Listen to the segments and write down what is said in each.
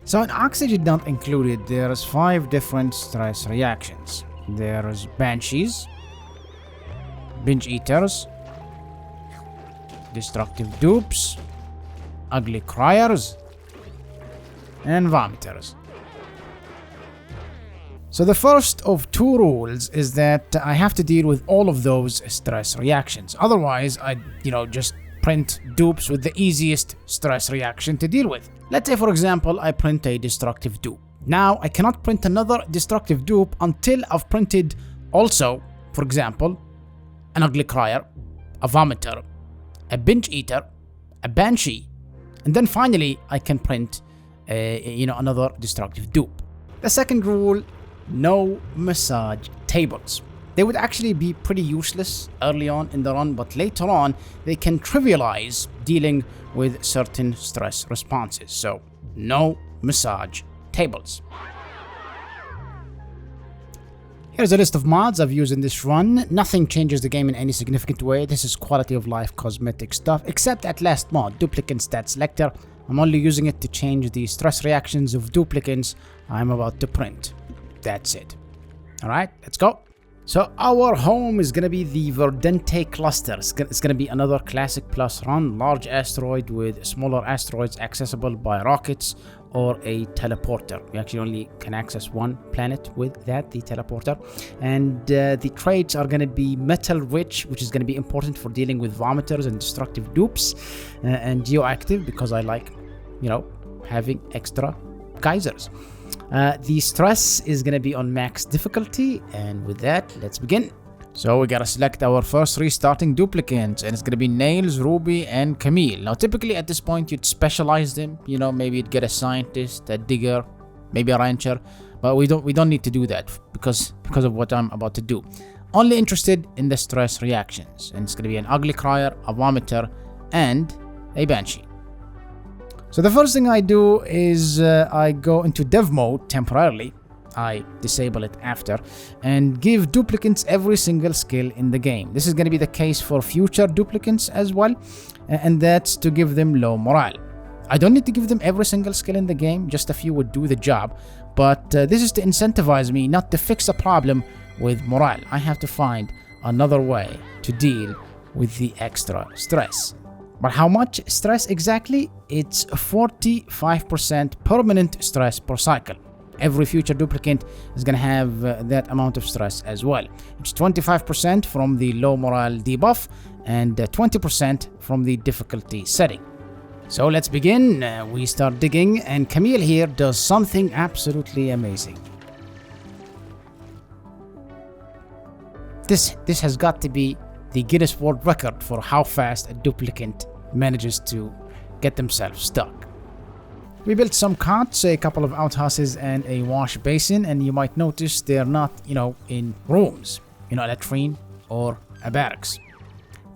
So in oxygen not included, there's 5 different stress reactions. There's banshees, binge eaters, destructive dupes, ugly criers, and vomiters. So the first of 2 rules is that I have to deal with all of those stress reactions. Otherwise, I'd, just print dupes with the easiest stress reaction to deal with. Let's say, for example, I print a destructive dupe. Now, I cannot print another destructive dupe until I've printed also, for example, an ugly crier, a vomiter, a binge eater, a banshee, and then finally I can print another destructive dupe. The second rule, no massage tables. They would actually be pretty useless early on in the run, but later on they can trivialize dealing with certain stress responses. So no massage tables. Here's a list of mods I've used in this run. Nothing changes the game in any significant way. This is quality of life cosmetic stuff, except that last mod, duplicant stat selector. I'm only using it to change the stress reactions of duplicants I'm about to print. That's it. Alright, let's go. So our home is going to be the Verdente cluster. It's going to be another Classic Plus run, large asteroid with smaller asteroids accessible by rockets or a teleporter. We actually only can access one planet with that, the teleporter. And the traits are going to be metal rich, which is going to be important for dealing with vomiters and destructive dupes, and geoactive because I like, having extra geysers. The stress is going to be on max difficulty, and with that, let's begin. So we gotta select our first restarting duplicants, and it's gonna be Nails, Ruby, and Camille. Now typically at this point you'd specialize them, maybe you'd get a scientist, a digger, maybe a rancher, but we don't need to do that because of what I'm about to do. Only interested in the stress reactions, and it's gonna be an ugly crier, a vomiter, and a banshee. So the first thing I do is I go into dev mode temporarily. I disable it after and give duplicants every single skill in the game. This is going to be the case for future duplicants as well, and that's to give them low morale. I don't need to give them every single skill in the game, just a few would do the job, but this is to incentivize me not to fix a problem with morale. I have to find another way to deal with the extra stress. But how much stress exactly? It's 45% permanent stress per cycle. Every future duplicant is going to have that amount of stress as well. It's 25% from the low morale debuff and 20% from the difficulty setting. So let's begin. We start digging, and Camille here does something absolutely amazing. This has got to be the Guinness World Record for how fast a duplicant manages to get themselves stuck. We built some cots, a couple of outhouses, and a wash basin, and you might notice they're not, in rooms, a latrine or a barracks.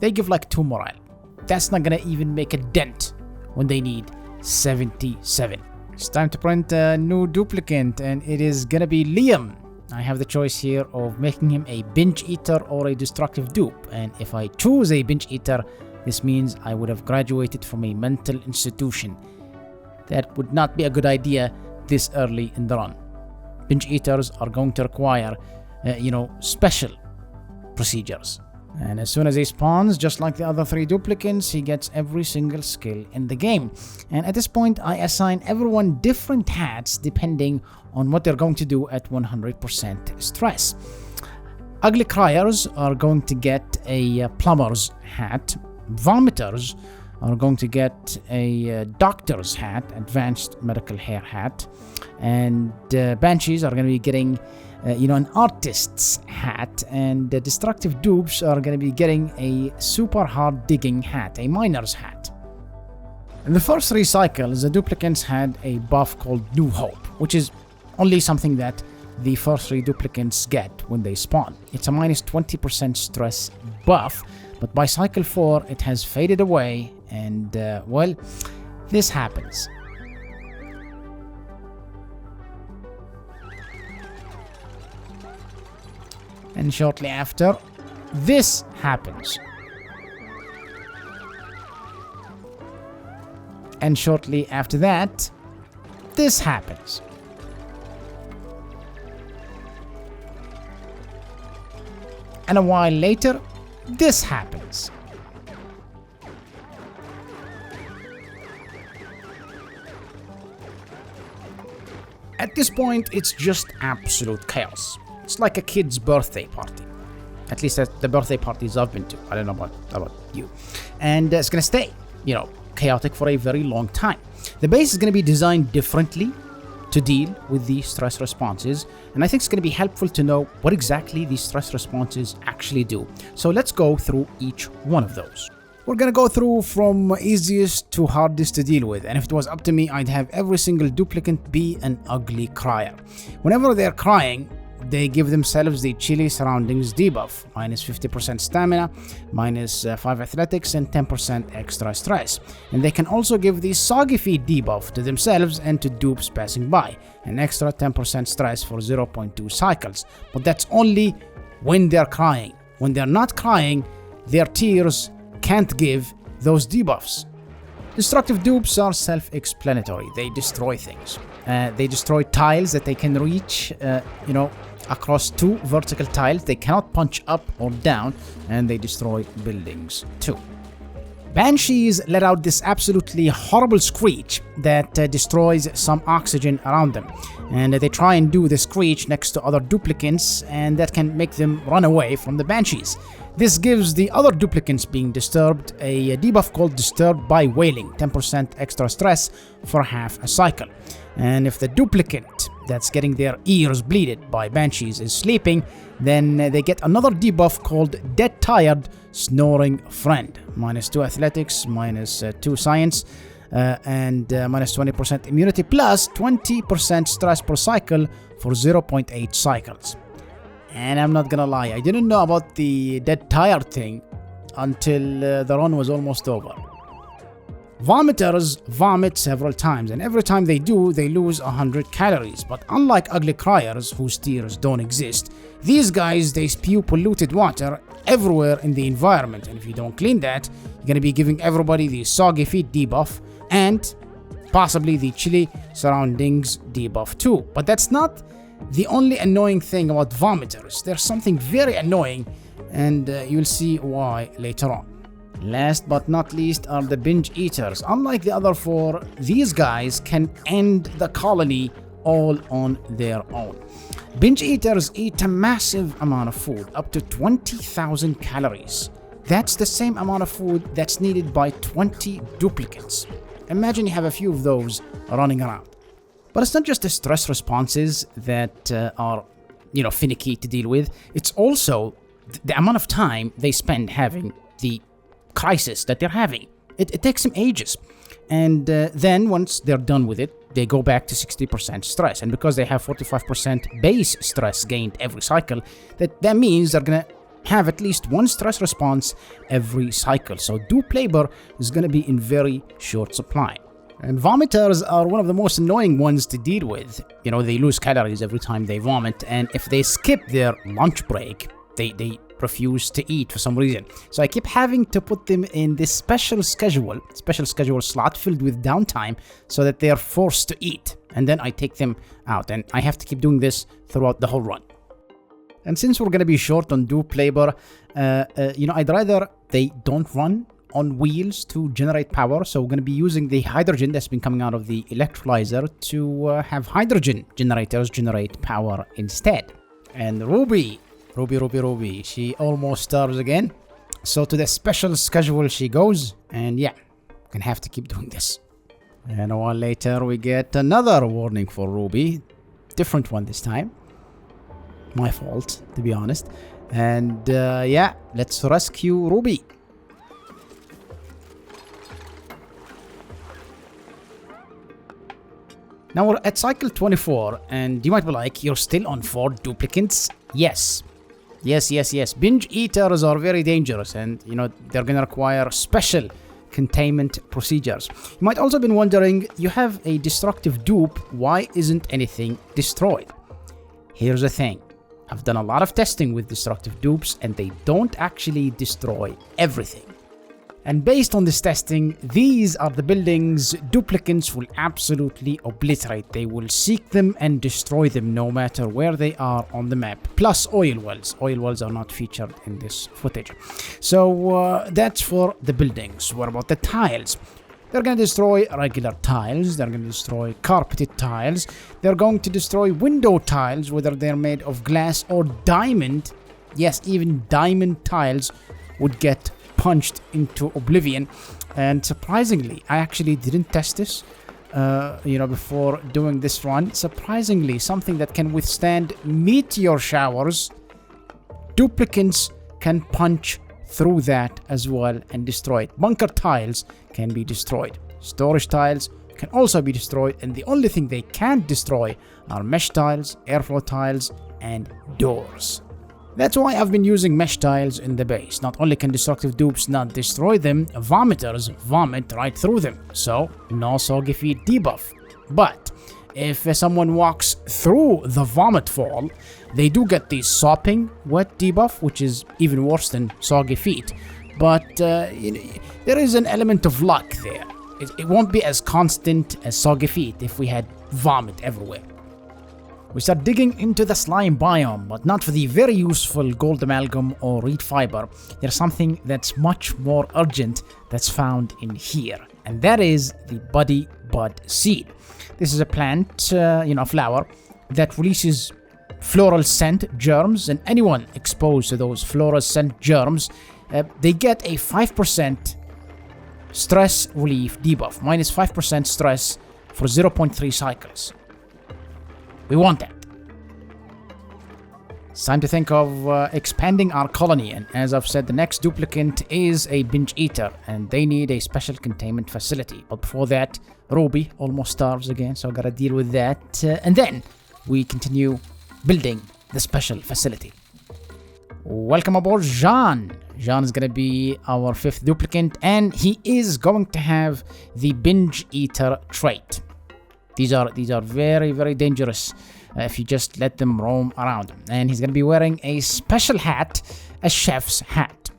They give like 2 morale. That's not gonna even make a dent when they need 77. It's time to print a new duplicant, and it is gonna be Liam. I have the choice here of making him a binge eater or a destructive dupe, and if I choose a binge eater, this means I would have graduated from a mental institution. That would not be a good idea this early in the run. Binge eaters are going to require, special procedures. And as soon as he spawns, just like the other 3 duplicants, he gets every single skill in the game. And at this point, I assign everyone different hats depending on what they're going to do at 100% stress. Ugly criers are going to get a plumber's hat. Vomiters are going to get a doctor's hat, advanced medical hair hat, and banshees are going to be getting an artist's hat, and the destructive dupes are going to be getting a super hard digging hat, a miner's hat. In the first 3 cycles, the duplicants had a buff called New Hope, which is only something that the first 3 duplicants get when they spawn. It's a minus 20% stress buff, but by cycle 4 it has faded away, and this happens. And shortly after, this happens. And shortly after that, this happens. And a while later, this happens. At this point, it's just absolute chaos. It's like a kid's birthday party. At least that's the birthday parties I've been to. I don't know about you. And it's going to stay, chaotic for a very long time. The base is going to be designed differently to deal with these stress responses. And I think it's going to be helpful to know what exactly these stress responses actually do. So let's go through each one of those. We're going to go through from easiest to hardest to deal with. And if it was up to me, I'd have every single duplicant be an ugly crier. Whenever they're crying, they give themselves the chilly surroundings debuff, minus 50% stamina, minus 5 athletics, and 10% extra stress. And they can also give the soggy feet debuff to themselves and to dupes passing by, an extra 10% stress for 0.2 cycles. But that's only when they're crying. When they're not crying, their tears can't give those debuffs. Destructive dupes are self-explanatory. They destroy things. They destroy tiles that they can reach, across 2 vertical tiles. They cannot punch up or down, and they destroy buildings too. Banshees let out this absolutely horrible screech that destroys some oxygen around them. And they try and do the screech next to other duplicants, and that can make them run away from the Banshees. This gives the other duplicants being disturbed a debuff called Disturbed by Wailing, 10% extra stress for half a cycle. And if the duplicant that's getting their ears bleeded by Banshees is sleeping, then they get another debuff called Dead Tired Snoring Friend, minus 2 athletics, minus 2 science, and minus 20% immunity, plus 20% stress per cycle for 0.8 cycles. And I'm not gonna lie, I didn't know about the Dead Tired thing until the run was almost over. Vomiters vomit several times, and every time they do, they lose 100 calories. But unlike ugly criers, whose tears don't exist, these guys, they spew polluted water everywhere in the environment. And if you don't clean that, you're gonna be giving everybody the soggy feet debuff and possibly the chilly surroundings debuff too. But that's not the only annoying thing about vomiters. There's something very annoying, and you'll see why later on. Last but not least are the binge eaters. Unlike the other 4, these guys can end the colony all on their own. Binge eaters eat a massive amount of food, up to 20,000 calories. That's the same amount of food that's needed by 20 duplicates. Imagine you have a few of those running around. But it's not just the stress responses that are, finicky to deal with. It's also the amount of time they spend having the crisis that they're having. It takes them ages. And then once they're done with it, they go back to 60% stress. And because they have 45% base stress gained every cycle, that means they're going to have at least one stress response every cycle. So dupe labor is going to be in very short supply. And vomiters are one of the most annoying ones to deal with. They lose calories every time they vomit, and if they skip their lunch break, they refuse to eat for some reason. So I keep having to put them in this special schedule slot filled with downtime so that they are forced to eat. And then I take them out, and I have to keep doing this throughout the whole run. And since we're going to be short on dupe labor, I'd rather they don't run on wheels to generate power. So we're going to be using the hydrogen that's been coming out of the electrolyzer to have hydrogen generators generate power instead. And Ruby, she almost starves again. So to the special schedule she goes, and yeah, gonna have to keep doing this. And a while later we get another warning for Ruby, different one this time. My fault, to be honest. And let's rescue Ruby. Now we're at cycle 24, and you might be like, you're still on 4 duplicates? Yes. Binge eaters are very dangerous, and they're gonna require special containment procedures. You might also have been wondering, you have a destructive dupe, why isn't anything destroyed? Here's the thing. I've done a lot of testing with destructive dupes, and they don't actually destroy everything. And based on this testing, these are the buildings duplicants will absolutely obliterate. They will seek them and destroy them no matter where they are on the map. Plus oil wells. Oil wells are not featured in this footage. So that's for the buildings. What about the tiles? They're going to destroy regular tiles. They're going to destroy carpeted tiles. They're going to destroy window tiles, whether they're made of glass or diamond. Yes, even diamond tiles would get punched into oblivion. And surprisingly, I actually didn't test this before doing this run. Surprisingly, something that can withstand meteor showers, duplicants can punch through that as well and destroy it. Bunker tiles can be destroyed. Storage tiles can also be destroyed, and the only thing they can't destroy are mesh tiles, airflow tiles, and doors. That's why I've been using mesh tiles in the base. Not only can destructive dupes not destroy them, vomiters vomit right through them. So, no soggy feet debuff. But if someone walks through the vomit fall, they do get the sopping wet debuff, which is even worse than soggy feet. But there is an element of luck there. It won't be as constant as soggy feet if we had vomit everywhere. We start digging into the slime biome, but not for the very useful gold amalgam or reed fiber. There's something that's much more urgent that's found in here, and that is the buddy bud seed. This is a plant, flower, that releases floral scent germs, and anyone exposed to those floral scent germs, they get a 5% stress relief debuff, minus 5% stress for 0.3 cycles. We want that. It's time to think of expanding our colony, and as I've said, the next duplicant is a binge eater, and they need a special containment facility. But before that, Ruby almost starves again, so I gotta deal with that. And then we continue building the special facility. Welcome aboard, Jean. Jean is gonna be our 5th duplicant, and he is going to have the binge eater trait. These are very, very dangerous if you just let them roam around. And he's going to be wearing a special hat, a chef's hat.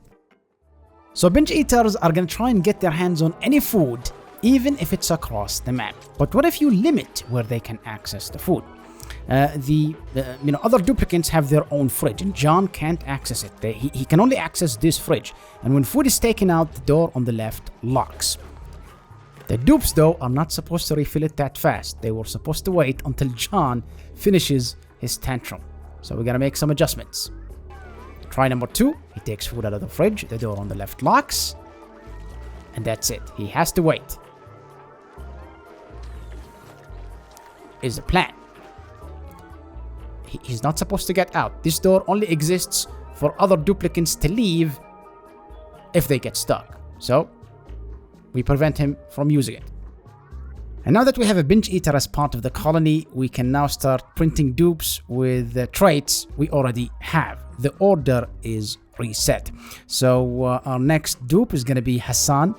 So binge eaters are going to try and get their hands on any food, even if it's across the map. But what if you limit where they can access the food? Other duplicants have their own fridge, and John can't access it. He can only access this fridge. And when food is taken out, the door on the left locks. The dupes, though, are not supposed to refill it that fast. They were supposed to wait until John finishes his tantrum. So we gotta make some adjustments. Try number 2. He takes food out of the fridge. The door on the left locks. And that's it. He has to wait. Is the plan. He's not supposed to get out. This door only exists for other duplicants to leave if they get stuck. So we prevent him from using it. And now that we have a binge eater as part of the colony, we can now start printing dupes with the traits we already have. The order is reset. So our next dupe is going to be Hassan,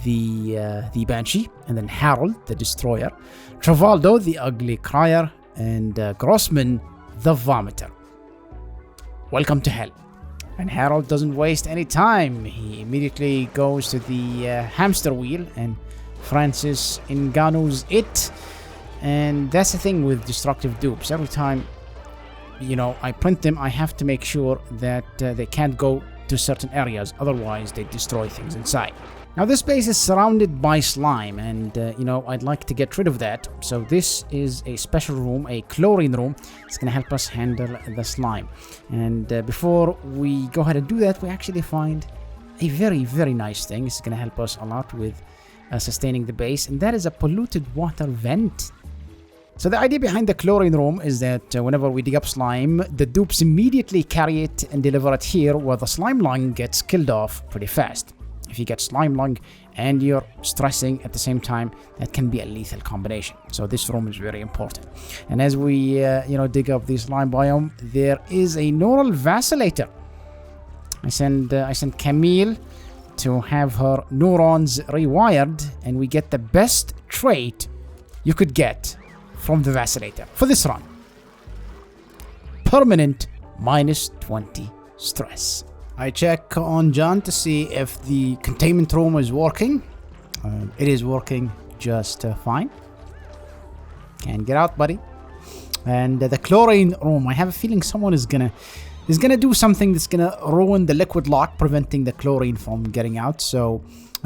the Banshee, and then Harold, the Destroyer, Travaldo, the Ugly Crier, and Grossman, the Vomiter. Welcome to hell. And Harold doesn't waste any time. He immediately goes to the hamster wheel, and Francis Ngannou's it. And that's the thing with destructive dupes. Every time, I print them, I have to make sure that they can't go to certain areas. Otherwise, they destroy things inside. Now, this base is surrounded by slime, and, I'd like to get rid of that. So this is a special room, a chlorine room. It's going to help us handle the slime. And before we go ahead and do that, we actually find a very, very nice thing. It's going to help us a lot with sustaining the base, and that is a polluted water vent. So the idea behind the chlorine room is that whenever we dig up slime, the dupes immediately carry it and deliver it here, where the slime lung gets killed off pretty fast. If you get slime lung and you're stressing at the same time, that can be a lethal combination. So this room is very important. And as we dig up the slime biome, there is a neural vacillator. I send Camille to have her neurons rewired, and we get the best trait you could get from the vacillator for this run. Permanent -20 stress. I check on John to see if the containment room is working. It is working just fine. Can get out, buddy. And the chlorine room, I have a feeling someone is gonna do something that's gonna ruin the liquid lock, preventing the chlorine from getting out. So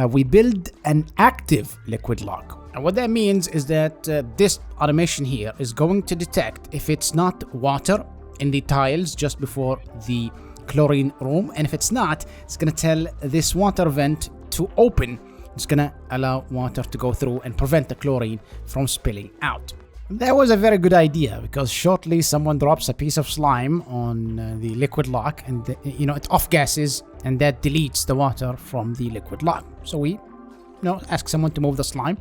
we build an active liquid lock. And what that means is that this automation here is going to detect if it's not water in the tiles just before the chlorine room, and if it's not, it's gonna tell this water vent to open. It's gonna allow water to go through and prevent the chlorine from spilling out. That was a very good idea, because shortly someone drops a piece of slime on the liquid lock, and it off gases, and that deletes the water from the liquid lock. So we ask someone to move the slime,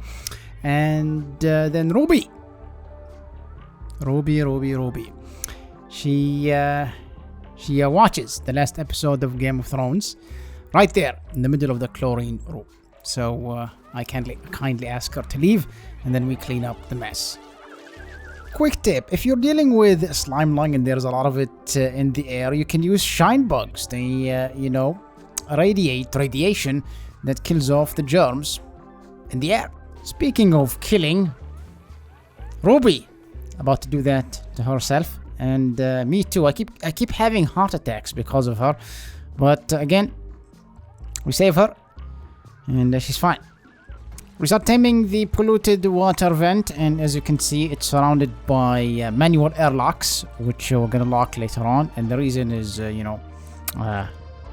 and then Ruby, she watches the last episode of Game of Thrones right there in the middle of the chlorine room. So I kindly ask her to leave, and then we clean up the mess. Quick tip: if you're dealing with slime lung and there's a lot of it in the air, you can use shine bugs. They radiate radiation that kills off the germs in the air. Speaking of killing, Ruby about to do that to herself, and me too. I keep having heart attacks because of her, but again, we save her, and she's fine. We start taming the polluted water vent, and as you can see, it's surrounded by manual airlocks, which we're gonna lock later on, and the reason is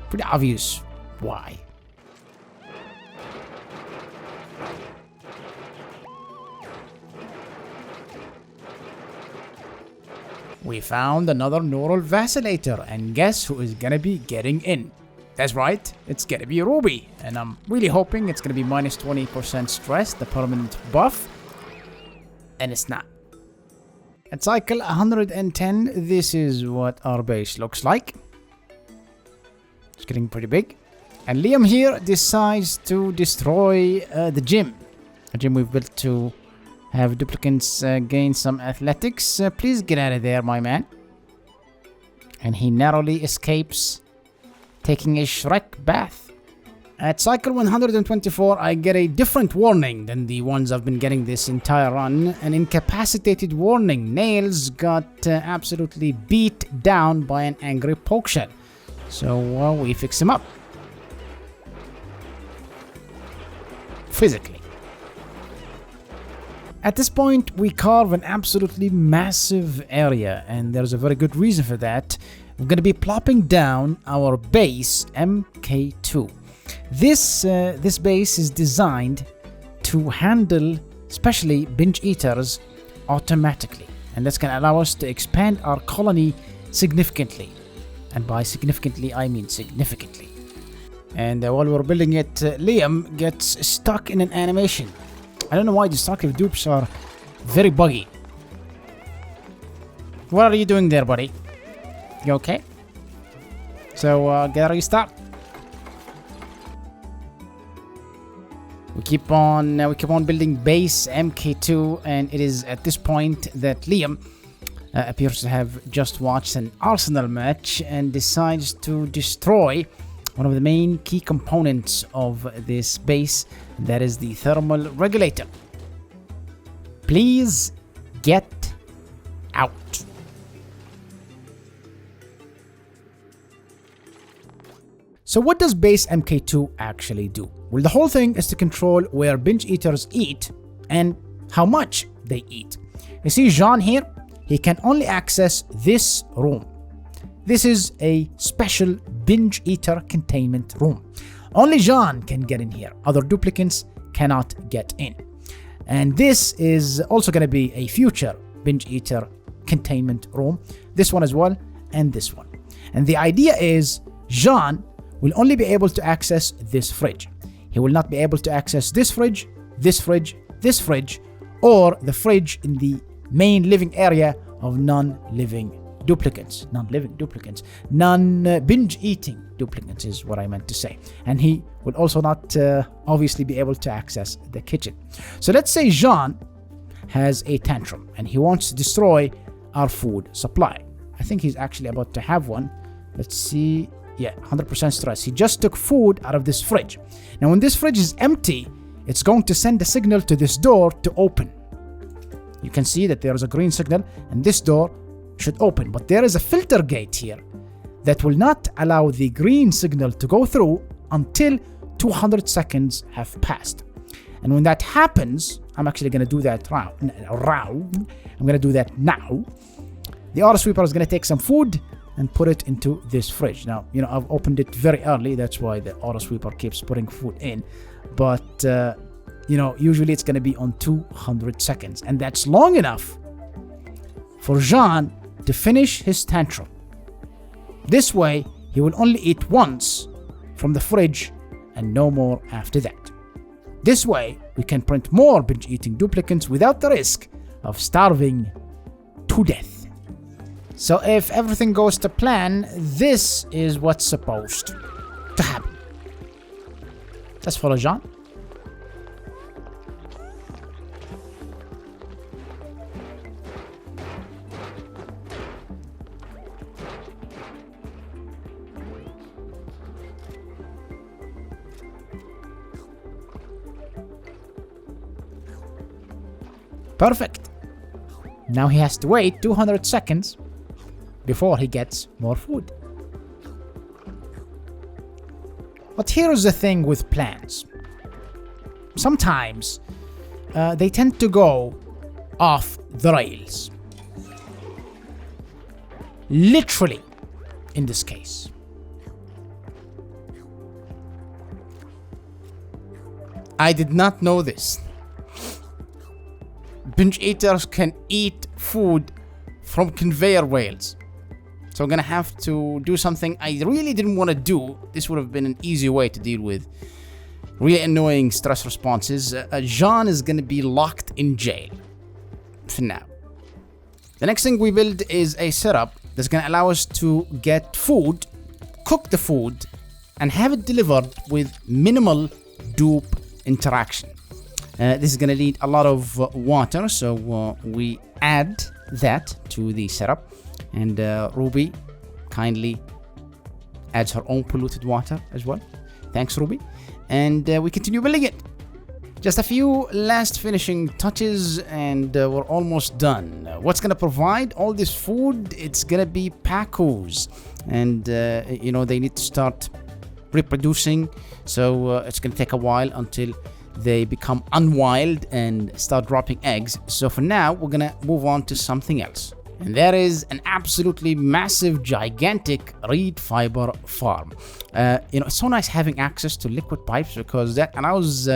pretty obvious why. We found another neural vacillator, and guess who is gonna be getting in? That's right, it's gonna be Ruby, and I'm really hoping it's gonna be minus 20% stress, the permanent buff, and it's not. At cycle 110, this is what our base looks like. It's getting pretty big. And Liam here decides to destroy the gym. A gym we've built to have duplicants gain some athletics. Please get out of there, my man. And he narrowly escapes, taking a Shrek bath. At cycle 124, I get a different warning than the ones I've been getting this entire run. An incapacitated warning. Nails got absolutely beat down by an angry pokeshell. So we fix him up. Physically. At this point, we carve an absolutely massive area, and there's a very good reason for that. We're going to be plopping down our base MK2. This base is designed to handle especially binge eaters automatically, and that's going to allow us to expand our colony significantly. And by significantly, I mean significantly. And while we're building it, Liam gets stuck in an animation. I don't know why the destructive dupes are very buggy. What are you doing there, buddy? You okay? So get a restart. We keep on building base MK2, and it is at this point that Liam appears to have just watched an Arsenal match and decides to destroy one of the main key components of this base, that is the thermal regulator. Please get out. So what does base MK2 actually do? Well, the whole thing is to control where binge eaters eat and how much they eat. You see Jean here? He can only access this room. This is a special binge eater containment room. Only Jean can get in here. Other duplicants cannot get in. And this is also going to be a future binge eater containment room. This one as well, and this one. And the idea is Jean will only be able to access this fridge. He will not be able to access this fridge, this fridge, this fridge, or the fridge in the main living area of non-living duplicants. Non-binge eating duplicants is what I meant to say. And he will also not obviously be able to access the kitchen. So let's say Jean has a tantrum and he wants to destroy our food supply. I think he's actually about to have one. Let's see. Yeah, 100% stress. He just took food out of this fridge. Now, when this fridge is empty, it's going to send a signal to this door to open. You can see that there is a green signal, and this door should open. But there is a filter gate here that will not allow the green signal to go through until 200 seconds have passed. And when that happens, I'm actually going to do that I'm going to do that now. The auto sweeper is going to take some food and put it into this fridge. Now, I've opened it very early. That's why the auto sweeper keeps putting food in. But, usually it's going to be on 200 seconds. And that's long enough for Jean to finish his tantrum. This way, he will only eat once from the fridge and no more after that. This way, we can print more binge-eating duplicates without the risk of starving to death. So if everything goes to plan, this is what's supposed to happen. Let's follow Jean. Perfect. Now he has to wait 200 seconds before he gets more food. But here's the thing with plans. Sometimes they tend to go off the rails. Literally, in this case. I did not know this. Binge eaters can eat food from conveyor belts. So I'm gonna have to do something I really didn't want to do. This would have been an easy way to deal with really annoying stress responses. Jean is gonna be locked in jail for now. The next thing we build is a setup that's gonna allow us to get food, cook the food, and have it delivered with minimal dupe interaction. This is going to need a lot of water, so we add that to the setup. And Ruby kindly adds her own polluted water as well. Thanks, Ruby. And we continue building it. Just a few last finishing touches and we're almost done. What's going to provide all this food? It's going to be Pacos. And, they need to start reproducing. So it's going to take a while until they become unwild and start dropping eggs. So for now, we're gonna move on to something else. And that is an absolutely massive, gigantic reed fiber farm. It's so nice having access to liquid pipes because that allows,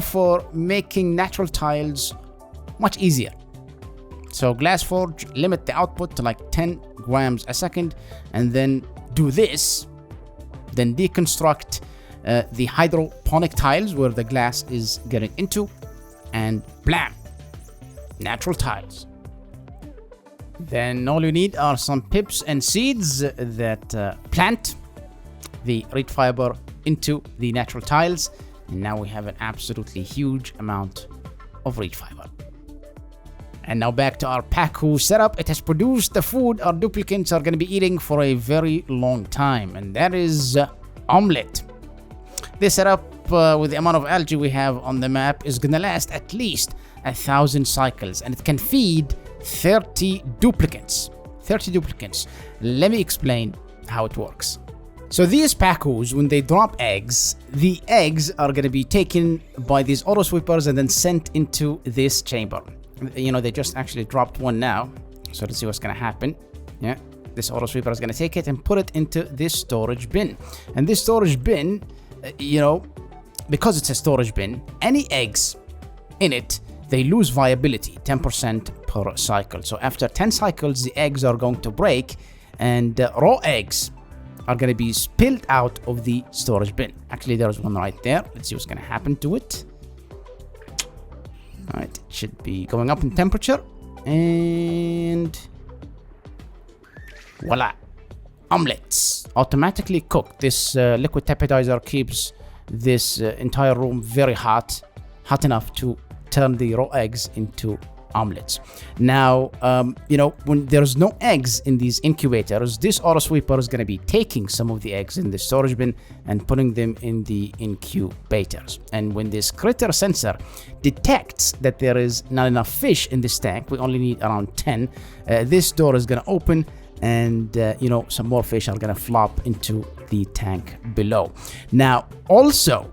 for making natural tiles much easier. So Glassforge, limit the output to like 10 grams a second, and then do this, then deconstruct the hydroponic tiles where the glass is getting into, and blam, natural tiles. Then all you need are some pips and seeds that plant the reed fiber into the natural tiles, and now we have an absolutely huge amount of reed fiber. And now back to our Pacu setup. It has produced the food our duplicates are going to be eating for a very long time, and that is omelette. This setup with the amount of algae we have on the map is gonna last at least 1,000 cycles, and it can feed 30 duplicates. 30 duplicates. Let me explain how it works. So these Pacos, when they drop eggs, the eggs are gonna be taken by these auto sweepers and then sent into this chamber. They just actually dropped one now. So let's see what's gonna happen. Yeah, this auto sweeper is gonna take it and put it into this storage bin. And this storage bin, because it's a storage bin, any eggs in it, they lose viability 10% per cycle. So after 10 cycles, the eggs are going to break and raw eggs are going to be spilled out of the storage bin. Actually, there's one right there. Let's see what's going to happen to it. All right, it should be going up in temperature, and voila. Omelets automatically cooked. This liquid temperizer keeps this entire room very hot enough to turn the raw eggs into omelets. Now, when there's no eggs in these incubators, this auto sweeper is going to be taking some of the eggs in the storage bin and putting them in the incubators. And when this critter sensor detects that there is not enough fish in this tank, we only need around 10, this door is going to open, and some more fish are going to flop into the tank below. Now, also,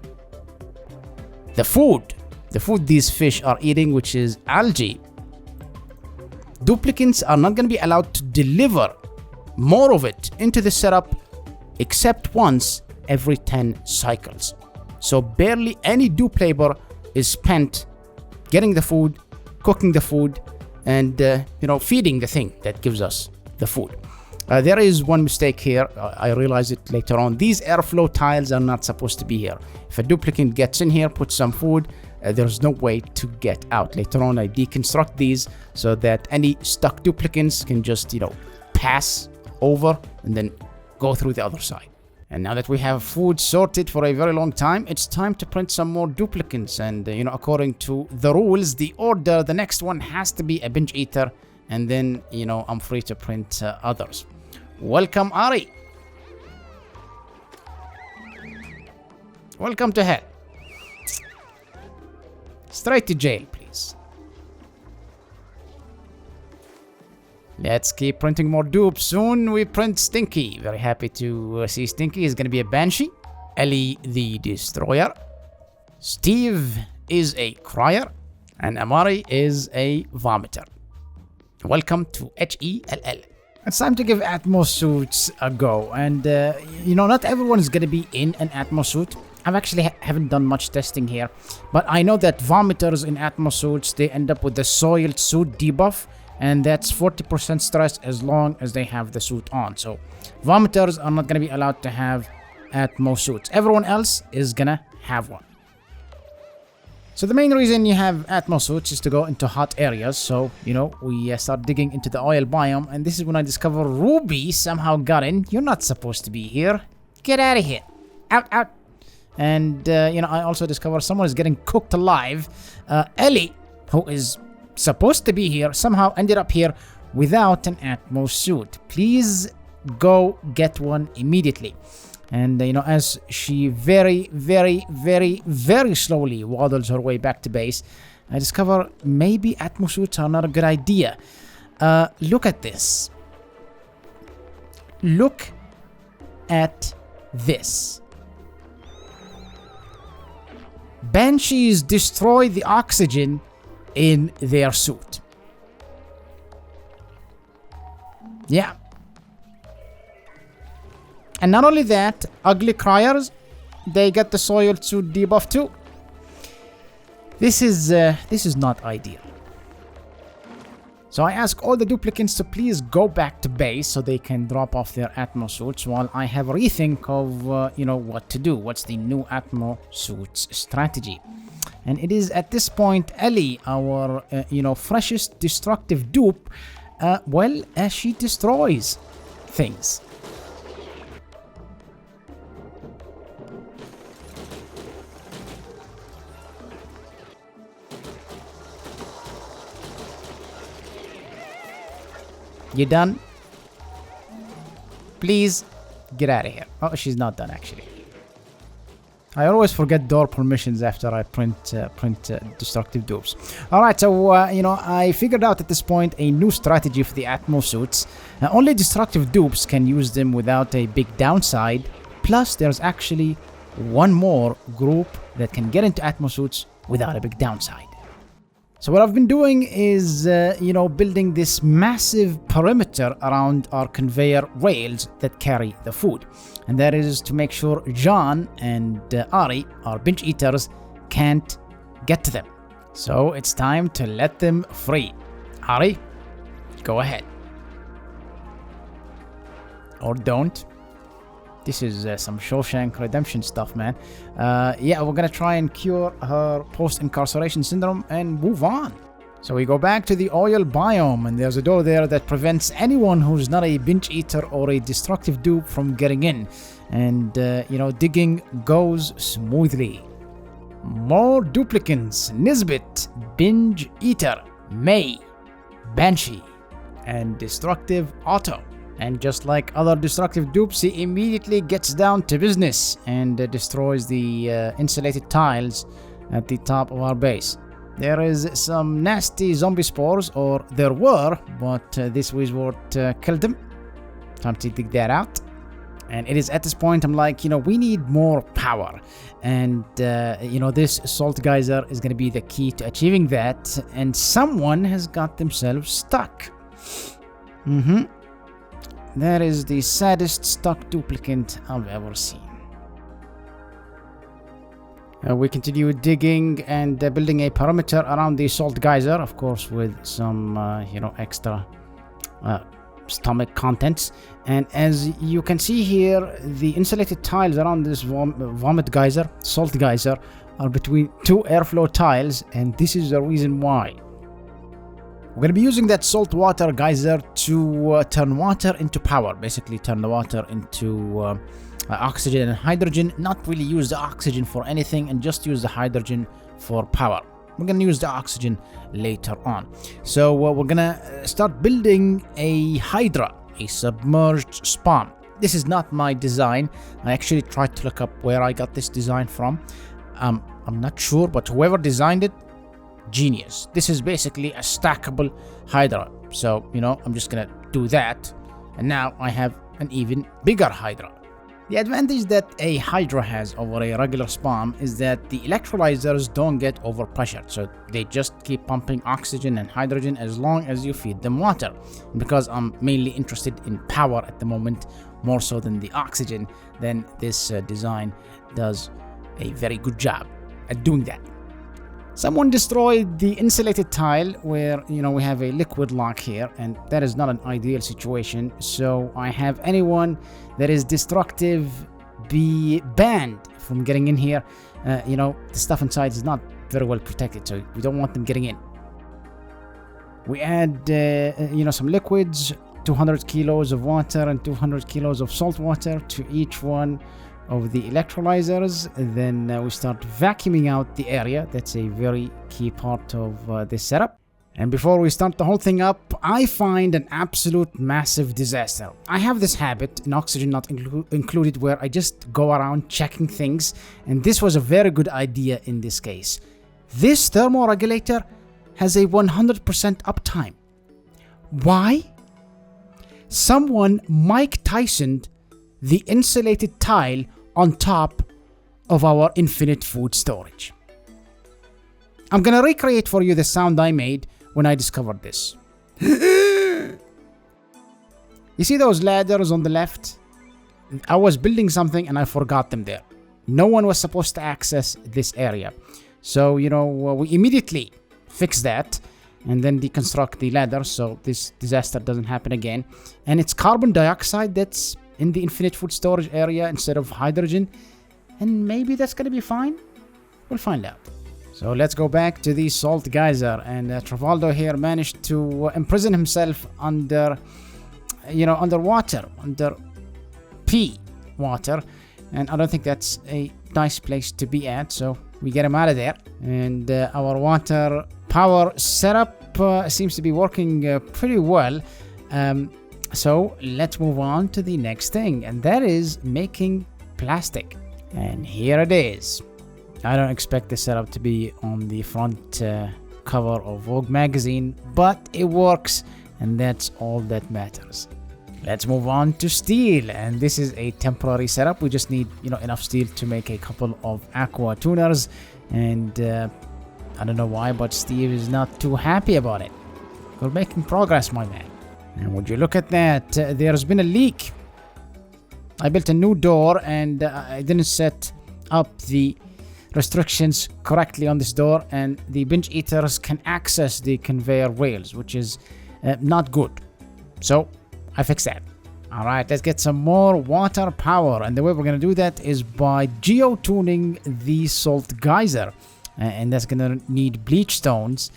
the food these fish are eating, which is algae, duplicants are not going to be allowed to deliver more of it into the setup except once every 10 cycles. So barely any dupe labor is spent getting the food, cooking the food, and feeding the thing that gives us the food. There is one mistake here. I realized it later on. These airflow tiles are not supposed to be here. If a duplicant gets in here, puts some food, there's no way to get out. Later on, I deconstruct these so that any stuck duplicants can just, pass over and then go through the other side. And now that we have food sorted for a very long time, it's time to print some more duplicants. And, according to the rules, the order, the next one has to be a binge eater. And then, I'm free to print others. Welcome, Ari. Welcome to hell. Straight to jail, please. Let's keep printing more dupes. Soon we print Stinky. Very happy to see Stinky. He's going to be a Banshee. Ellie the Destroyer. Steve is a Crier. And Amari is a Vomiter. Welcome to HELL. It's time to give Atmo suits a go. And, not everyone is going to be in an Atmo suit. I actually haven't done much testing here. But I know that vomiters in Atmo suits, they end up with the soiled suit debuff. And that's 40% stress as long as they have the suit on. So, vomiters are not going to be allowed to have Atmo suits. Everyone else is going to have one. So the main reason you have Atmo suits is to go into hot areas. So, we start digging into the oil biome. And this is when I discover Ruby somehow got in. You're not supposed to be here. Get out of here. Out. And, I also discover someone is getting cooked alive. Ellie, who is supposed to be here, somehow ended up here without an Atmo suit. Please go get one immediately. And, as she very, very, very, very slowly waddles her way back to base, I discover maybe Atmo suits are not a good idea. Look at this. Look at this. Banshees destroy the oxygen in their suit. Yeah. And not only that, ugly criers, they get the soiled suit debuff too. This is not ideal. So I ask all the duplicants to please go back to base so they can drop off their Atmo suits while I have a rethink of, what to do. What's the new Atmo suits strategy? And it is at this point Ellie, our, freshest destructive dupe, she destroys things. You done? Please get out of here. Oh, she's not done actually. I always forget door permissions after I print destructive dupes. Alright, so, I figured out at this point a new strategy for the Atmo suits. Only destructive dupes can use them without a big downside. Plus, there's actually one more group that can get into Atmo suits without a big downside. So what I've been doing is, building this massive perimeter around our conveyor rails that carry the food. And that is to make sure John and Ari, our binge eaters, can't get to them. So it's time to let them free. Ari, go ahead. Or don't. This is some Shawshank Redemption stuff, man. We're gonna try and cure her post-incarceration syndrome and move on. So we go back to the oil biome, and there's a door there that prevents anyone who's not a binge eater or a destructive dupe from getting in. And, digging goes smoothly. More duplicants. Nisbet, binge eater. May, Banshee, and Destructive Auto. And just like other destructive dupes, he immediately gets down to business and destroys the insulated tiles at the top of our base. There is some nasty zombie spores, or there were, but this wizard killed them. Time to dig that out. And it is at this point I'm like, we need more power. And, this salt geyser is going to be the key to achieving that. And someone has got themselves stuck. That is the saddest stuck duplicant I've ever seen. We continue digging and building a perimeter around the salt geyser, of course, with some, extra stomach contents. And as you can see here, the insulated tiles around this vomit geyser, salt geyser, are between two airflow tiles, and this is the reason why. We're going to be using that salt water geyser to turn water into power, basically turn the water into oxygen and hydrogen, not really use the oxygen for anything and just use the hydrogen for power. We're going to use the oxygen later on. So we're going to start building a hydra, a submerged spawn. This is not my design. I actually tried to look up where I got this design from. I'm not sure, but whoever designed it, genius. This is basically a stackable hydra. So, I'm just going to do that. And now I have an even bigger hydra. The advantage that a hydra has over a regular spawn is that the electrolyzers don't get overpressured, so they just keep pumping oxygen and hydrogen as long as you feed them water. And because I'm mainly interested in power at the moment, more so than the oxygen, then this design does a very good job at doing that. Someone destroyed the insulated tile where, we have a liquid lock here, and that is not an ideal situation. So I have anyone that is destructive be banned from getting in here. The stuff inside is not very well protected, so we don't want them getting in. We add, some liquids, 200 kilos of water and 200 kilos of salt water to each one of the electrolyzers. Then we start vacuuming out the area. That's a very key part of this setup. And before we start the whole thing up, I find an absolute massive disaster. I have this habit, in oxygen not included, where I just go around checking things, and this was a very good idea in this case. This thermoregulator has a 100% uptime. Why? Someone Mike Tyson'd the insulated tile on top of our infinite food storage. I'm gonna recreate for you the sound I made when I discovered this. You see those ladders on the left? I was building something and I forgot them there. No one was supposed to access this area. So, we immediately fix that and then deconstruct the ladder so this disaster doesn't happen again. And it's carbon dioxide that's in the infinite food storage area instead of hydrogen, and maybe that's gonna be fine. We'll find out. So let's go back to the salt geyser, and Travaldo here managed to imprison himself under water, under pea water, and I don't think that's a nice place to be at, so we get him out of there. And our water power setup seems to be working pretty well. So let's move on to the next thing, and that is making plastic. And here it is. I don't expect the setup to be on the front cover of Vogue magazine, but it works, and that's all that matters. Let's move on to steel, and this is a temporary setup. We just need enough steel to make a couple of aqua tuners, and I don't know why, but Steve is not too happy about it. We're making progress, my man. And would you look at that, there's been a leak. I built a new door and I didn't set up the restrictions correctly on this door, and the binge eaters can access the conveyor rails, which is not good. So I fixed that. All right, let's get some more water power, and the way we're going to do that is by geotuning the salt geyser, and that's going to need bleach stones.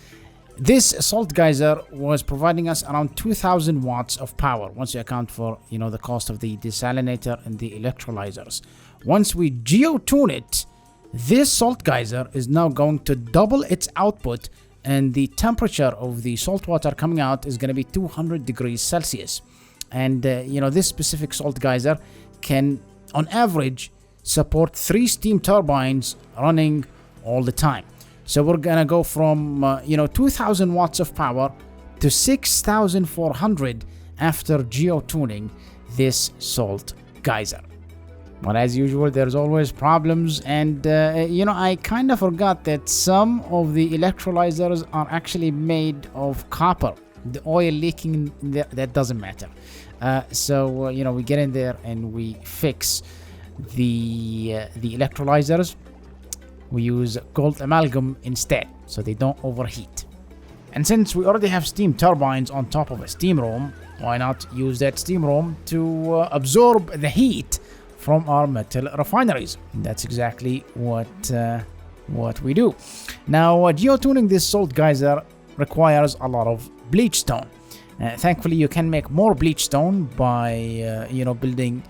This salt geyser was providing us around 2000 watts of power once you account for the cost of the desalinator and the electrolyzers. Once we geotune it, this salt geyser is now going to double its output and the temperature of the salt water coming out is going to be 200 degrees Celsius. And this specific salt geyser can, on average, support 3 steam turbines running all the time. So we're going to go from 2000 watts of power to 6400 after geotuning this salt geyser. But as usual, there's always problems, and I kind of forgot that some of the electrolyzers are actually made of copper. The oil leaking in there, that doesn't matter. We get in there and we fix the electrolyzers. We use gold amalgam instead, so they don't overheat. And since we already have steam turbines on top of a steam room, why not use that steam room to absorb the heat from our metal refineries? And that's exactly what we do. Now, geotuning this salt geyser requires a lot of bleach stone. Thankfully, you can make more bleach stone by building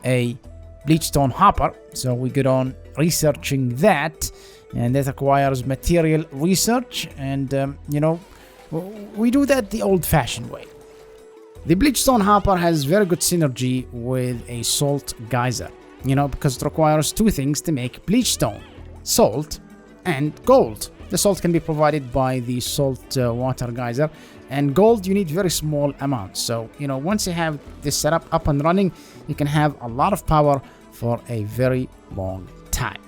a bleach stone hopper. So we get on researching that, and that requires material research, and we do that the old-fashioned way. The bleach stone hopper has very good synergy with a salt geyser, because it requires 2 things to make bleach stone: salt and gold. The salt can be provided by the salt water geyser, and gold you need very small amounts. So once you have this setup up and running, you can have a lot of power for a very long time.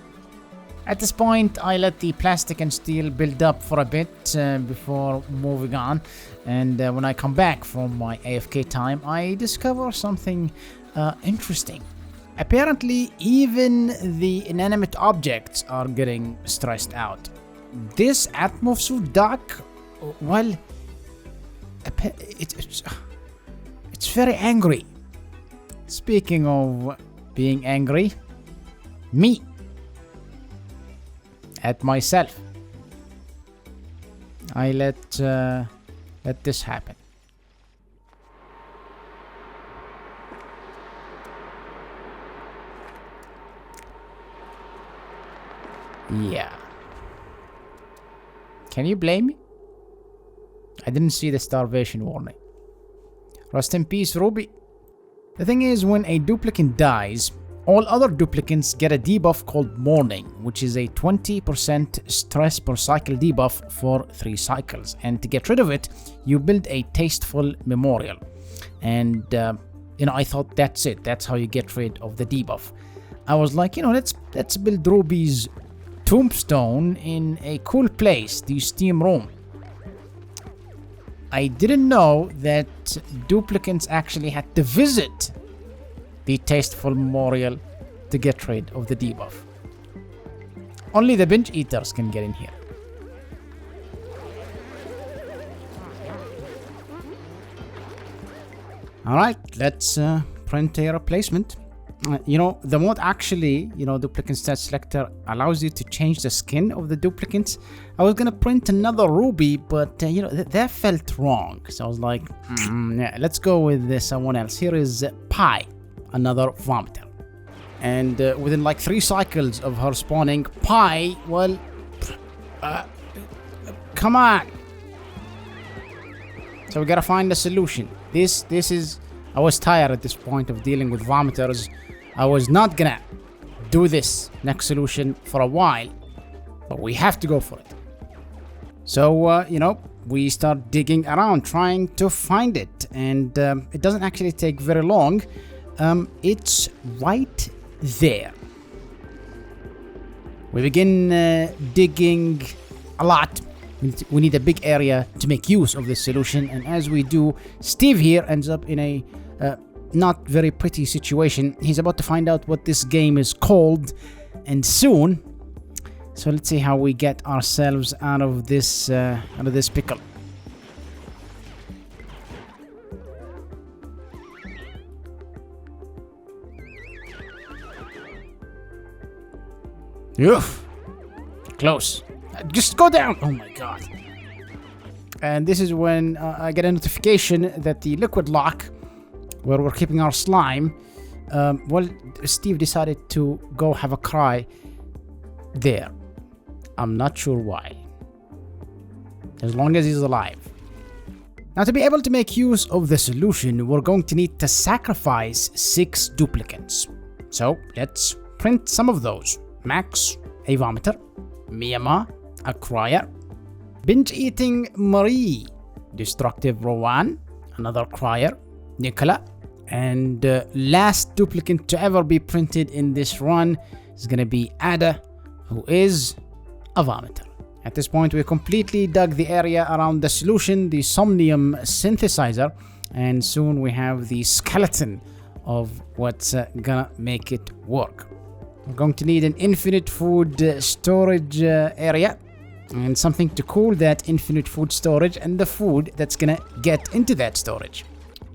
At this point, I let the plastic and steel build up for a bit before moving on, and when I come back from my AFK time, I discover something interesting. Apparently, even the inanimate objects are getting stressed out. This Atmo suit dock, well, it's very angry. Speaking of being angry, me at myself, I let this happen. Yeah. Can you blame me? I didn't see the starvation warning. Rest in peace, Ruby. The thing is, when a duplicant dies, all other duplicants get a debuff called Mourning, which is a 20% stress per cycle debuff for 3 cycles. And to get rid of it, you build a tasteful memorial. And, I thought that's it. That's how you get rid of the debuff. I was like, let's build Ruby's tombstone in a cool place, the steam room. I didn't know that duplicants actually had to visit the tasteful memorial to get rid of the debuff. Only the binge eaters can get in here. Alright, let's print a replacement. The mod actually, duplicant stat selector allows you to change the skin of the duplicants. I was gonna print another Ruby, but that felt wrong. So I was like, let's go with someone else. Here is Pi, another vomiter. And within like 3 cycles of her spawning, Pi, well, come on. So we gotta find a solution. This is, I was tired at this point of dealing with vomiters. I was not gonna do this next solution for a while, but we have to go for it. So, we start digging around trying to find it, and it doesn't actually take very long. It's right there. We begin digging a lot. We need a big area to make use of this solution, and as we do, Steve here ends up in a not very pretty situation. He's about to find out what this game is called, and soon. So let's see how we get ourselves out of this pickle. Oof. Close. Just go down. Oh my god. And this is when I get a notification that the liquid lock, where we're keeping our slime, Steve decided to go have a cry there. I'm not sure why. as long as he's alive. Now, to be able to make use of the solution, we're going to need to sacrifice 6 duplicates. So let's print some of those. Max, a vomiter. Miyama, a crier. Binge-eating Marie. Destructive Rowan, another crier. Nicola. And last duplicate to ever be printed in this run is going to be Ada, who is a vomiter. At this point, we completely dug the area around the solution, the Somnium synthesizer, and soon we have the skeleton of what's gonna make it work. We're going to need an infinite food storage area and something to cool that infinite food storage and the food that's gonna get into that storage.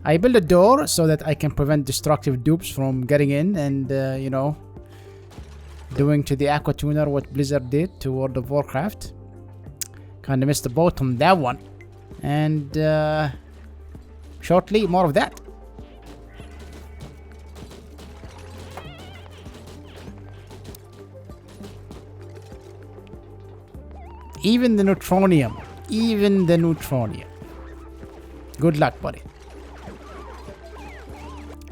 I built a door so that I can prevent destructive dupes from getting in and, doing to the Aqua Tuner what Blizzard did to World of Warcraft. Kinda missed the boat on that one. And shortly, more of that. Even the neutronium. Good luck, buddy.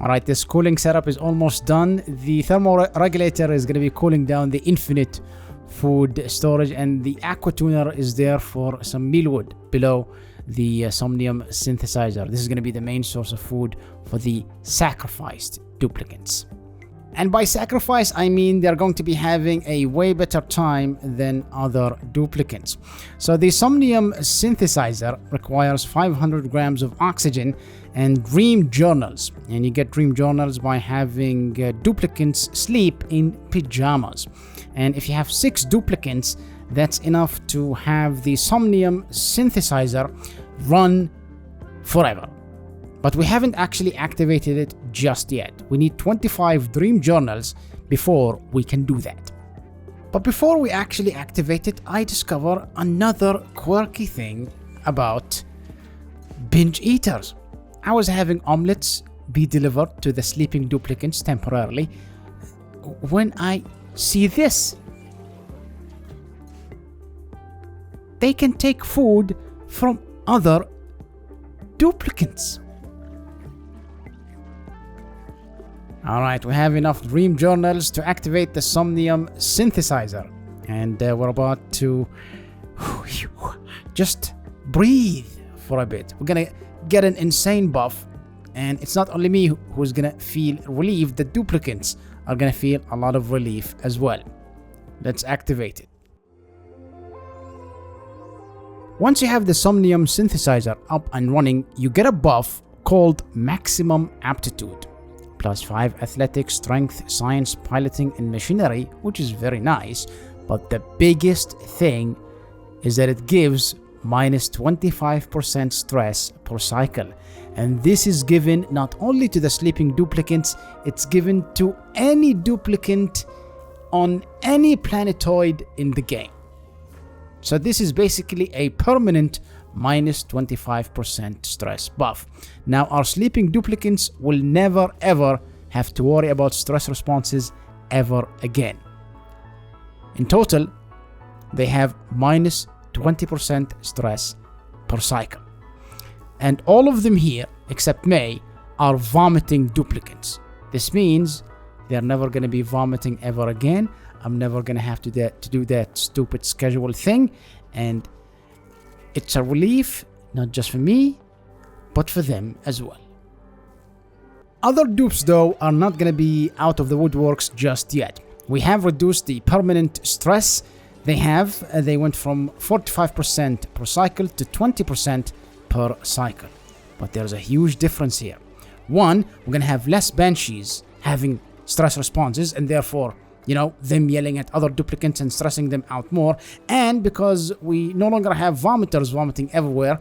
Alright, this cooling setup is almost done. The thermoregulator is going to be cooling down the infinite food storage, and the Aqua Tuner is there for some mealwood below the Somnium synthesizer. This is going to be the main source of food for the sacrificed duplicates. And by sacrifice, I mean they're going to be having a way better time than other duplicates. So the Somnium synthesizer requires 500 grams of oxygen and dream journals. And you get dream journals by having duplicates sleep in pajamas. And if you have 6 duplicates, that's enough to have the Somnium synthesizer run forever. But we haven't actually activated it just yet. We need 25 dream journals before we can do that. But before we actually activate it, I discover another quirky thing about binge eaters. I was having omelets be delivered to the sleeping duplicates temporarily when I see this. They can take food from other duplicates. Alright, we have enough dream journals to activate the Somnium synthesizer. And we're about to just breathe for a bit. We're gonna get an insane buff. And it's not only me who's gonna feel relieved, the duplicates are gonna feel a lot of relief as well. Let's activate it. Once you have the Somnium synthesizer up and running, you get a buff called Maximum Aptitude. +5 athletics, strength, science, piloting, and machinery, which is very nice. But the biggest thing is that it gives -25% stress per cycle. And this is given not only to the sleeping duplicates, it's given to any duplicate on any planetoid in the game. So this is basically a permanent -25% stress buff. Now our sleeping duplicates will never ever have to worry about stress responses ever again. In total, they have -20% stress per cycle. And all of them here, except May, are vomiting duplicates. This means they're never going to be vomiting ever again. I'm never going to have to do that stupid schedule thing. And it's a relief, not just for me, but for them as well. Other dupes, though, are not going to be out of the woodworks just yet. We have reduced the permanent stress they have. They went from 45% per cycle to 20% per cycle. But there's a huge difference here. One, we're going to have less banshees having stress responses, and therefore, them yelling at other duplicates and stressing them out more. And because we no longer have vomiters vomiting everywhere,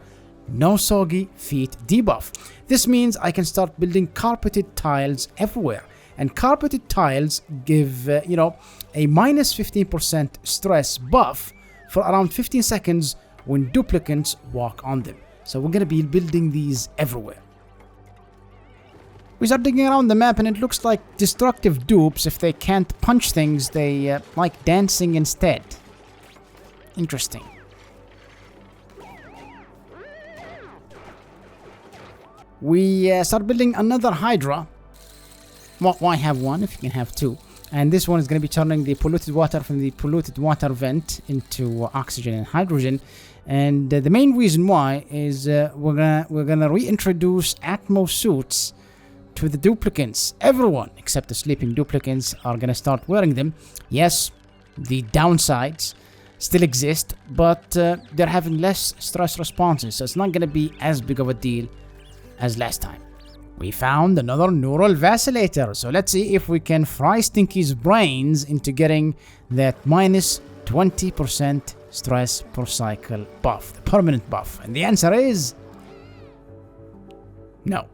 no soggy feet debuff. This means I can start building carpeted tiles everywhere. And carpeted tiles give, a -15% stress buff for around 15 seconds when duplicates walk on them. So we're going to be building these everywhere. We start digging around the map and it looks like destructive dupes, if they can't punch things, they like dancing instead. Interesting. we start building another Hydra. Well, why have one if you can have two? And this one is going to be turning the polluted water from the polluted water vent into oxygen and hydrogen. And the main reason why is we're gonna reintroduce Atmo suits to the duplicants. Everyone except the sleeping duplicants are gonna start wearing them. Yes, the downsides still exist, but they're having less stress responses, so it's not gonna be as big of a deal as last time. We found another neural vacillator, so let's see if we can fry Stinky's brains into getting that minus 20% stress per cycle buff, the permanent buff. And the answer is no.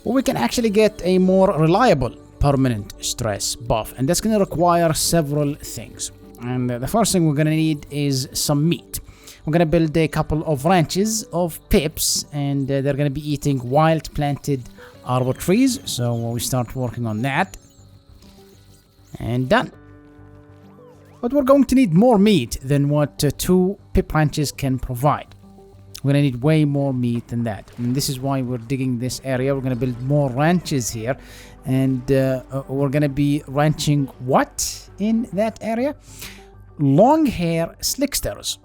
But we can actually get a more reliable permanent stress buff, and that's going to require several things. And the first thing we're going to need is some meat. We're going to build a couple of ranches of pips, and they're going to be eating wild planted arbor trees. So we start working on that. And done. But we're going to need more meat than what 2 pip ranches can provide. We're going to need way more meat than that. And this is why we're digging this area. We're going to build more ranches here. And we're going to be ranching what in that area? Long hair slicksters.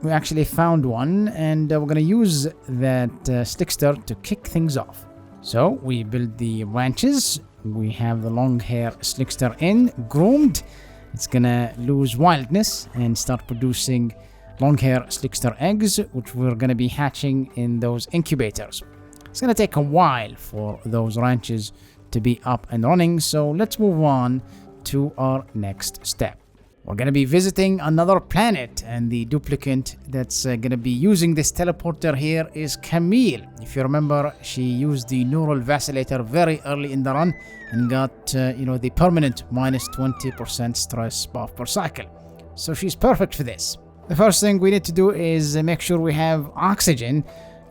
We actually found one, and we're going to use that slickster to kick things off. So we build the ranches. We have the long hair slickster in, groomed. It's going to lose wildness and start producing long hair slickster eggs, which we're going to be hatching in those incubators. It's going to take a while for those ranches to be up and running, so let's move on to our next step. We're going to be visiting another planet, and the duplicant that's going to be using this teleporter here is Camille. If you remember, she used the neural vacillator very early in the run and got, the permanent minus 20% stress buff per cycle. So she's perfect for this. The first thing we need to do is make sure we have oxygen,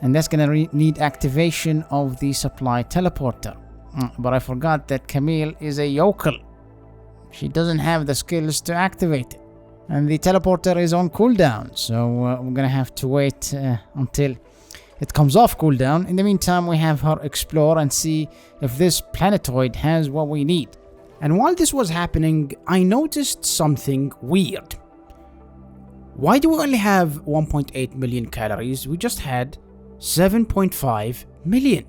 and that's going to need activation of the supply teleporter. But I forgot that Camille is a yokel. She doesn't have the skills to activate it. And the teleporter is on cooldown, so we're gonna have to wait until it comes off cooldown. In the meantime, we have her explore and see if this planetoid has what we need. And while this was happening, I noticed something weird. Why do we only have 1.8 million calories? We just had 7.5 million.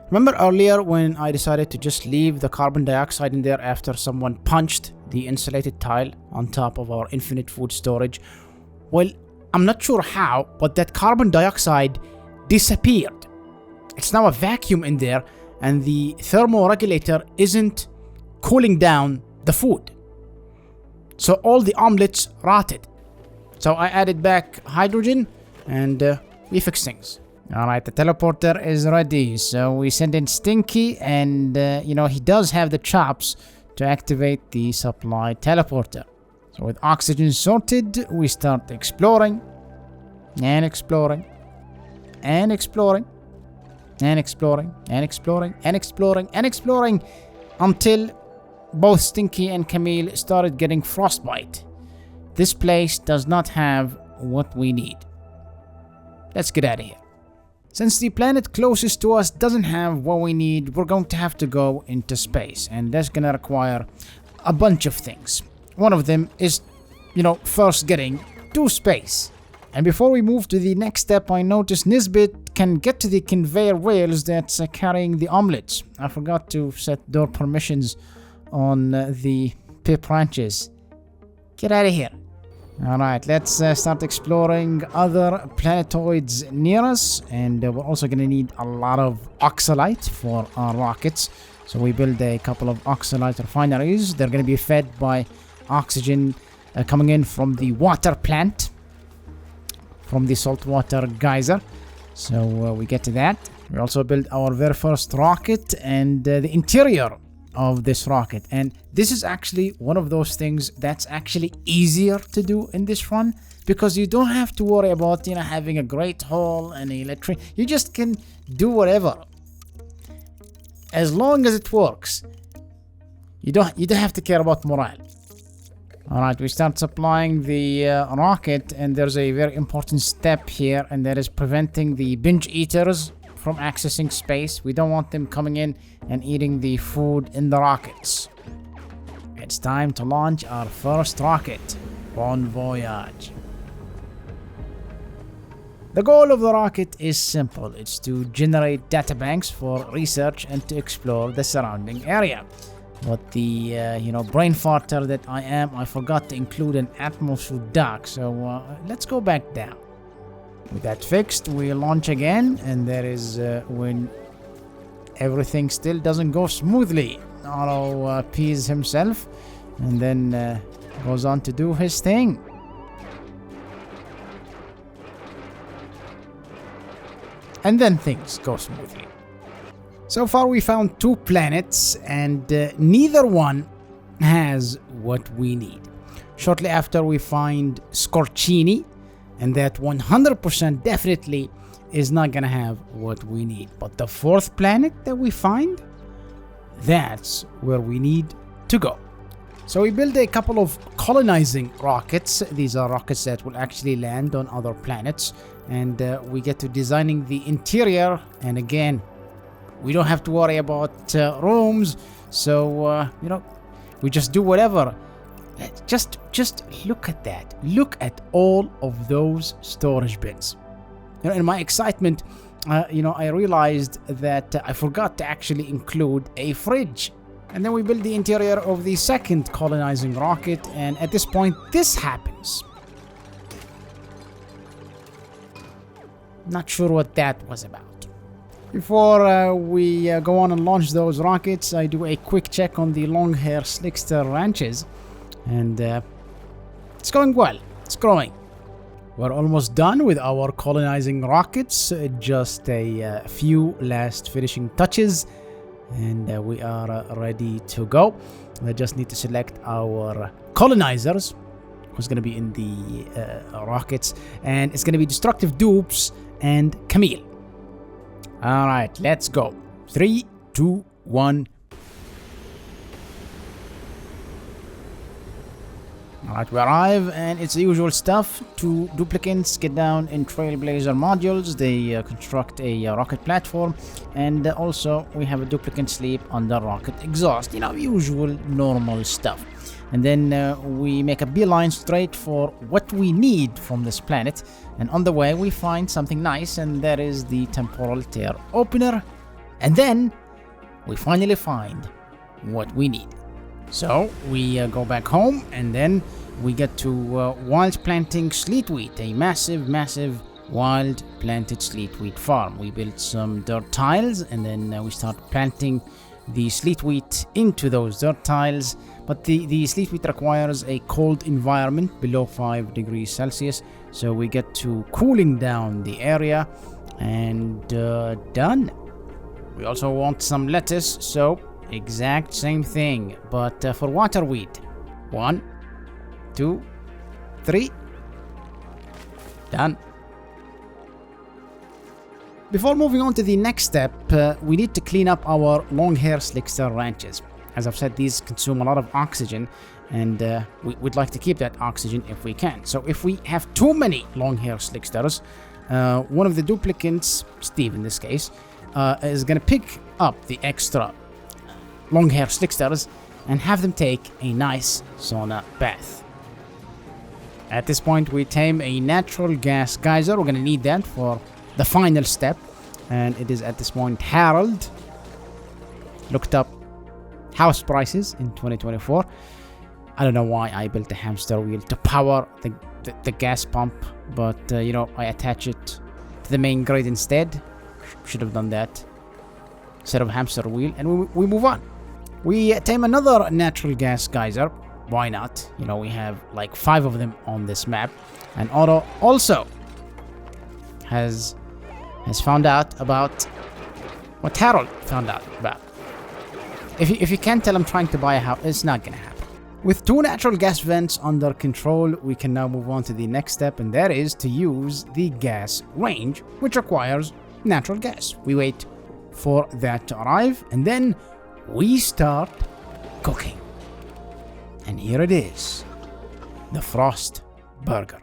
Remember earlier when I decided to just leave the carbon dioxide in there after someone punched the insulated tile on top of our infinite food storage? Well, I'm not sure how, but that carbon dioxide disappeared. It's now a vacuum in there, and the thermoregulator isn't cooling down the food. So all the omelets rotted. So I added back hydrogen, and we fixed things. Alright, the teleporter is ready, so we send in Stinky, and he does have the chops to activate the supply teleporter. So with oxygen sorted, we start exploring, and exploring, and exploring, and exploring, and exploring, and exploring, and exploring, until both Stinky and Camille started getting frostbite. This place does not have what we need. Let's get out of here. Since the planet closest to us doesn't have what we need, we're going to have to go into space, and that's going to require a bunch of things. One of them is, first getting to space. And before we move to the next step, I noticed Nisbet can get to the conveyor rails that's carrying the omelets. I forgot to set door permissions on the pip ranches. Get out of here. Alright, let's start exploring other planetoids near us, and we're also going to need a lot of oxalite for our rockets. So we build a couple of oxalite refineries. They're going to be fed by oxygen coming in from the water plant, from the saltwater geyser. So we get to that. We also build our very first rocket and the interior of this rocket, and this is actually one of those things that's actually easier to do in this run, because you don't have to worry about having a great hull and electric. You just can do whatever as long as it works. You don't have to care about morale. Alright, we start supplying the rocket, and there's a very important step here, and that is preventing the binge eaters from accessing space. We don't want them coming in and eating the food in the rockets. It's time to launch our first rocket. Bon voyage. The goal of the rocket is simple. It's to generate databanks for research and to explore the surrounding area. But the, brain farter that I am, I forgot to include an Atmo dock, so let's go back down. With that fixed, we launch again, and that is when everything still doesn't go smoothly. Otto pees himself, and then goes on to do his thing. And then things go smoothly. So far we found 2 planets, and neither one has what we need. Shortly after we find Scorchini, and that 100% definitely is not gonna have what we need. But the 4th planet that we find, that's where we need to go. So we build a couple of colonizing rockets. These are rockets that will actually land on other planets, and we get to designing the interior. And again, we don't have to worry about rooms, so we just do whatever. Just look at that. Look at all of those storage bins. In my excitement, I realized that I forgot to actually include a fridge. And then we build the interior of the 2nd colonizing rocket, and at this point, this happens. Not sure what that was about. Before we go on and launch those rockets, I do a quick check on the Longhair Slickster ranches, and it's going well. It's growing. We're almost done with our colonizing rockets. Just a few last finishing touches, and we are ready to go. I just need to select our colonizers, who's going to be in the rockets, and it's going to be Destructive Dupes and Camille. All right, let's go. 3, 2, 1. Alright, we arrive, and it's the usual stuff. 2 duplicants get down in Trailblazer modules. They construct a rocket platform, and also we have a duplicant sleep on the rocket exhaust. Usual normal stuff. And then we make a beeline straight for what we need from this planet. And on the way we find something nice, and that is the temporal tear opener. And then we finally find what we need. So we go back home, and then we get to wild planting sleet wheat, a massive wild planted sleet wheat farm. We built some dirt tiles, and then we start planting the sleet wheat into those dirt tiles. But the sleet wheat requires a cold environment below 5 degrees Celsius, so we get to cooling down the area, and done. We also want some lettuce, so exact same thing, but for water wheat. 1, 2, 3. Done. Before moving on to the next step, we need to clean up our Longhair Slickster ranches. As I've said, these consume a lot of oxygen, and we'd like to keep that oxygen if we can. So if we have too many Longhair Slicksters, one of the duplicants, Steve in this case, is going to pick up the extra Longhair Slicksters and have them take a nice sauna bath. At this point, we tame a natural gas geyser. We're going to need that for the final step, and it is at this point Harold looked up house prices in 2024. I don't know why I built a hamster wheel to power the gas pump, but I attach it to the main grid instead. Should have done that instead of hamster wheel, and we move on. We tame another natural gas geyser. Why not? We have like 5 of them on this map, and Otto also has found out about what Harold found out about. If you can't tell I'm trying to buy a house, it's not gonna happen. With 2 natural gas vents under control, we can now move on to the next step, and that is to use the gas range, which requires natural gas. We wait for that to arrive, and then we start cooking. And here it is, the Frost Burger.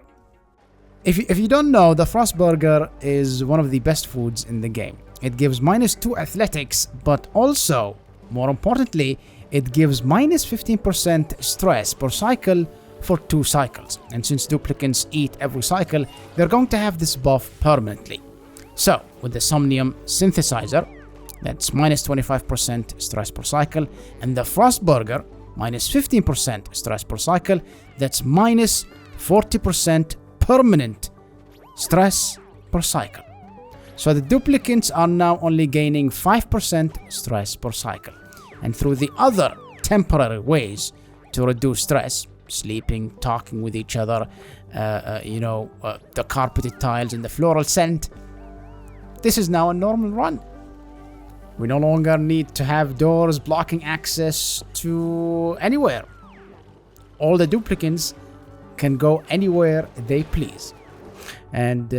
If you don't know, the Frost Burger is one of the best foods in the game. it gives -2 athletics, but also, more importantly, it gives -15% stress per cycle for 2 cycles. And since duplicants eat every cycle, they're going to have this buff permanently. So, with the Somnium synthesizer, that's -25% stress per cycle, and the Frostburger, -15% stress per cycle, that's -40% permanent stress per cycle. So the duplicants are now only gaining 5% stress per cycle. And through the other temporary ways to reduce stress, sleeping, talking with each other, the carpeted tiles and the floral scent, this is now a normal run. We no longer need to have doors blocking access to anywhere. All the duplicants can go anywhere they please. And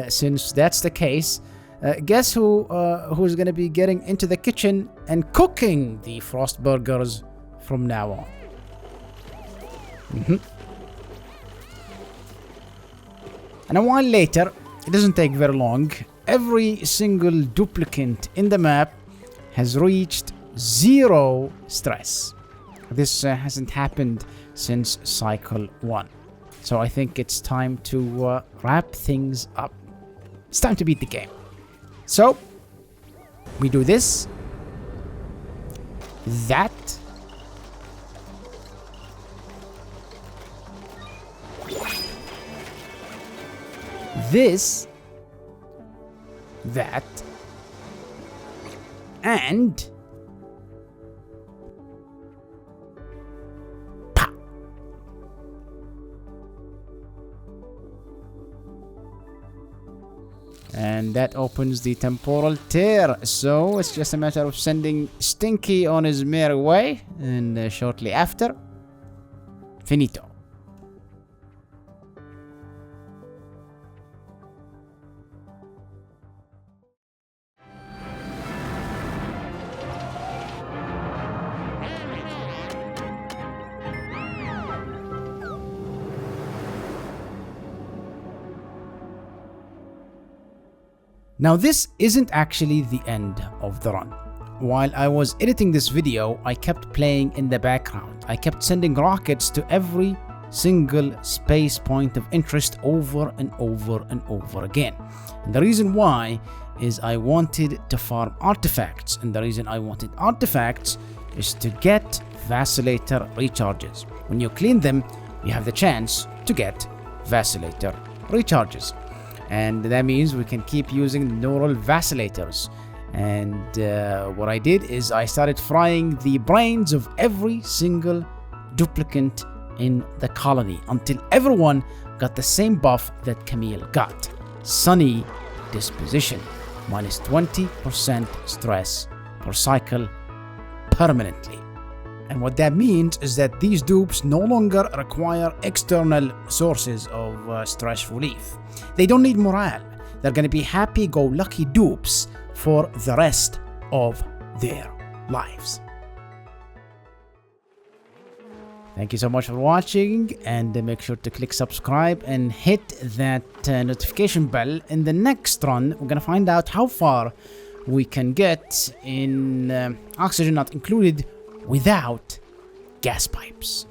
since that's the case, guess who's going to be getting into the kitchen and cooking the frost burgers from now on? And a while later, it doesn't take very long, every single duplicant in the map has reached 0 stress. This hasn't happened since cycle 1. So I think it's time to wrap things up. It's time to beat the game. So, we do this, that, this, that, and pa. And that opens the temporal tear. So it's just a matter of sending Stinky on his merry way, and shortly after, finito. Now this isn't actually the end of the run. While I was editing this video, I kept playing in the background. I kept sending rockets to every single space point of interest over and over and over again. And the reason why is I wanted to farm artifacts, and the reason I wanted artifacts is to get vacillator recharges. When you clean them, you have the chance to get vacillator recharges. And that means we can keep using neural vacillators. And what I did is I started frying the brains of every single duplicant in the colony until everyone got the same buff that Camille got. Sunny disposition, -20% stress per cycle permanently. And what that means is that these dupes no longer require external sources of stress relief. They don't need morale. They're going to be happy-go-lucky dupes for the rest of their lives. Thank you so much for watching, and make sure to click subscribe and hit that notification bell. In the next run, we're going to find out how far we can get in oxygen not included without gas pipes.